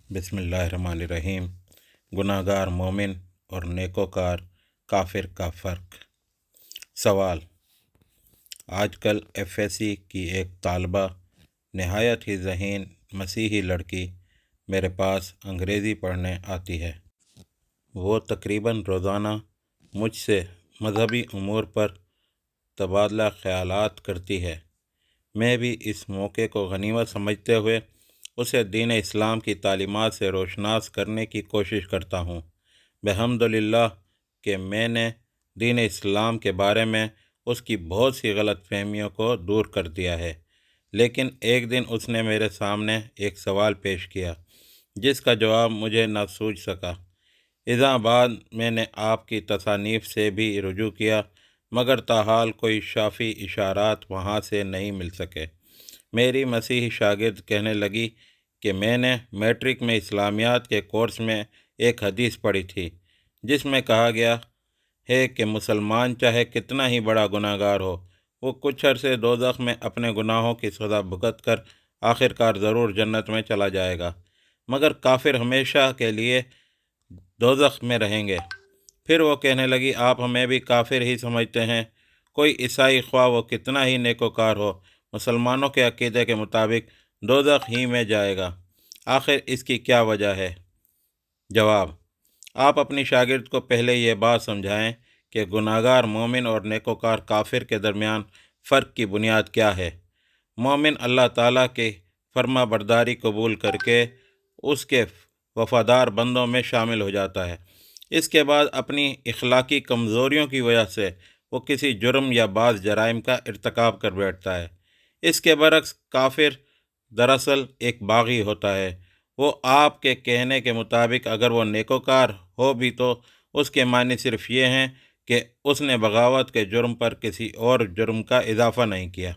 بسم اللہ الرحمن الرحیم۔ گناہگار مومن اور نیکوکار کافر کا فرق۔ سوال: آج کل FSC کی ایک طالبہ نہایت ہی ذہین مسیحی لڑکی میرے پاس انگریزی پڑھنے آتی ہے۔ وہ تقریباً روزانہ مجھ سے مذہبی امور پر تبادلہ خیالات کرتی ہے۔ میں بھی اس موقع کو غنیمت سمجھتے ہوئے اسے دین اسلام کی تعلیمات سے روشناس کرنے کی کوشش کرتا ہوں۔ بحمدللہ کہ میں نے دین اسلام کے بارے میں اس کی بہت سی غلط فہمیوں کو دور کر دیا ہے، لیکن ایک دن اس نے میرے سامنے ایک سوال پیش کیا جس کا جواب مجھے نہ سوچ سکا۔ اذا بعد میں نے آپ کی تصانیف سے بھی رجوع کیا، مگر تاحال کوئی شافی اشارات وہاں سے نہیں مل سکے۔ میری مسیحی شاگرد کہنے لگی کہ میں نے میٹرک میں اسلامیات کے کورس میں ایک حدیث پڑھی تھی جس میں کہا گیا ہے کہ مسلمان چاہے کتنا ہی بڑا گناہگار ہو، وہ کچھ عرصے دوزخ میں اپنے گناہوں کی سزا بھگت کر آخرکار ضرور جنت میں چلا جائے گا، مگر کافر ہمیشہ کے لیے دوزخ میں رہیں گے۔ پھر وہ کہنے لگی، آپ ہمیں بھی کافر ہی سمجھتے ہیں؟ کوئی عیسائی خواہ وہ کتنا ہی نیکوکار ہو، مسلمانوں کے عقیدے کے مطابق دوزخ ہی میں جائے گا۔ آخر اس کی کیا وجہ ہے؟ جواب: آپ اپنی شاگرد کو پہلے یہ بات سمجھائیں کہ گناہگار مومن اور نیکوکار کافر کے درمیان فرق کی بنیاد کیا ہے۔ مومن اللہ تعالیٰ کی فرما برداری قبول کر کے اس کے وفادار بندوں میں شامل ہو جاتا ہے۔ اس کے بعد اپنی اخلاقی کمزوریوں کی وجہ سے وہ کسی جرم یا بعض جرائم کا ارتکاب کر بیٹھتا ہے۔ اس کے برعکس کافر دراصل ایک باغی ہوتا ہے۔ وہ آپ کے کہنے کے مطابق اگر وہ نیکوکار ہو بھی تو اس کے معنی صرف یہ ہیں کہ اس نے بغاوت کے جرم پر کسی اور جرم کا اضافہ نہیں کیا۔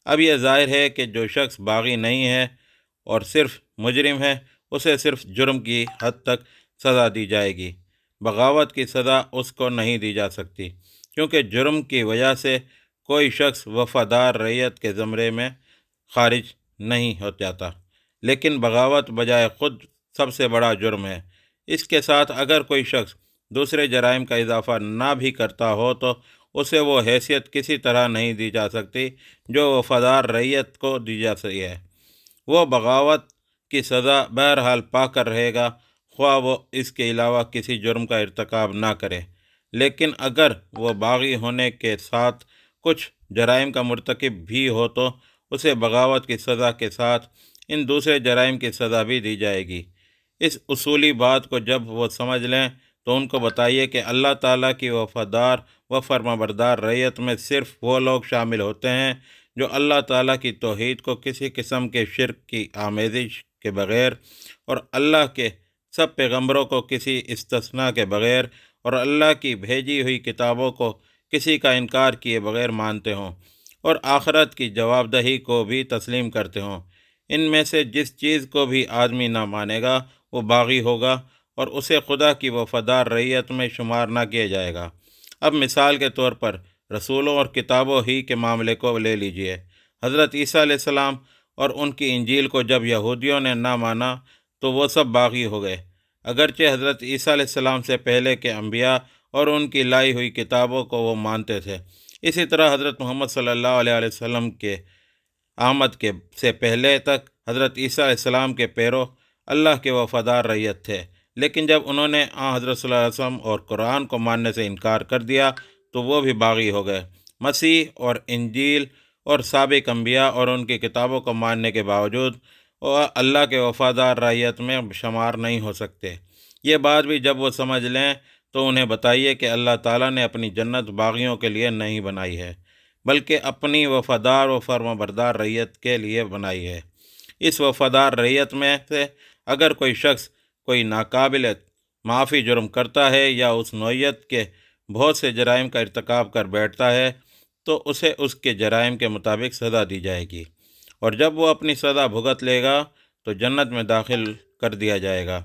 اب یہ ظاہر ہے کہ جو شخص باغی نہیں ہے اور صرف مجرم ہے، اسے صرف جرم کی حد تک سزا دی جائے گی، بغاوت کی سزا اس کو نہیں دی جا سکتی، کیونکہ جرم کی وجہ سے کوئی شخص وفادار رعیت کے زمرے میں خارج نہیں ہو جاتا، لیکن بغاوت بجائے خود سب سے بڑا جرم ہے۔ اس کے ساتھ اگر کوئی شخص دوسرے جرائم کا اضافہ نہ بھی کرتا ہو تو اسے وہ حیثیت کسی طرح نہیں دی جا سکتی جو وفادار رعیت کو دی جا سکتی ہے۔ وہ بغاوت کی سزا بہرحال پا کر رہے گا، خواہ وہ اس کے علاوہ کسی جرم کا ارتکاب نہ کرے، لیکن اگر وہ باغی ہونے کے ساتھ کچھ جرائم کا مرتکب بھی ہو تو اسے بغاوت کی سزا کے ساتھ ان دوسرے جرائم کی سزا بھی دی جائے گی۔ اس اصولی بات کو جب وہ سمجھ لیں تو ان کو بتائیے کہ اللہ تعالیٰ کی وفادار و فرمانبردار رعیت میں صرف وہ لوگ شامل ہوتے ہیں جو اللہ تعالیٰ کی توحید کو کسی قسم کے شرک کی آمیزش کے بغیر اور اللہ کے سب پیغمبروں کو کسی استثناء کے بغیر اور اللہ کی بھیجی ہوئی کتابوں کو کسی کا انکار کیے بغیر مانتے ہوں اور آخرت کی جواب دہی کو بھی تسلیم کرتے ہوں۔ ان میں سے جس چیز کو بھی آدمی نہ مانے گا وہ باغی ہوگا اور اسے خدا کی وفادار رعیت میں شمار نہ کیا جائے گا۔ اب مثال کے طور پر رسولوں اور کتابوں ہی کے معاملے کو لے لیجئے۔ حضرت عیسیٰ علیہ السلام اور ان کی انجیل کو جب یہودیوں نے نہ مانا تو وہ سب باغی ہو گئے، اگرچہ حضرت عیسیٰ علیہ السلام سے پہلے کے انبیاء اور ان کی لائی ہوئی کتابوں کو وہ مانتے تھے۔ اسی طرح حضرت محمد صلی اللہ علیہ وسلم کے آمد کے سے پہلے تک حضرت عیسیٰ علیہ السلام کے پیرو اللہ کے وفادار رعیت تھے، لیکن جب انہوں نے حضرت صلی اللہ علیہ وسلم اور قرآن کو ماننے سے انکار کر دیا تو وہ بھی باغی ہو گئے۔ مسیح اور انجیل اور سابق انبیاء اور ان کی کتابوں کو ماننے کے باوجود وہ اللہ کے وفادار رعیت میں شمار نہیں ہو سکتے۔ یہ بات بھی جب وہ سمجھ لیں تو انہیں بتائیے کہ اللہ تعالیٰ نے اپنی جنت باغیوں کے لیے نہیں بنائی ہے، بلکہ اپنی وفادار و فرمانبردار رعیت کے لیے بنائی ہے۔ اس وفادار رعیت میں سے اگر کوئی شخص کوئی ناقابل معافی جرم کرتا ہے یا اس نوعیت کے بہت سے جرائم کا ارتکاب کر بیٹھتا ہے تو اسے اس کے جرائم کے مطابق سزا دی جائے گی، اور جب وہ اپنی سزا بھگت لے گا تو جنت میں داخل کر دیا جائے گا۔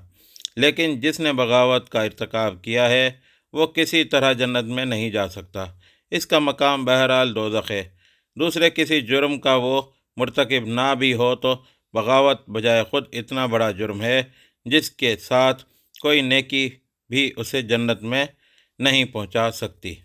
لیکن جس نے بغاوت کا ارتکاب کیا ہے وہ کسی طرح جنت میں نہیں جا سکتا، اس کا مقام بہرحال دوزخ ہے۔ دوسرے کسی جرم کا وہ مرتکب نہ بھی ہو تو بغاوت بجائے خود اتنا بڑا جرم ہے جس کے ساتھ کوئی نیکی بھی اسے جنت میں نہیں پہنچا سکتی۔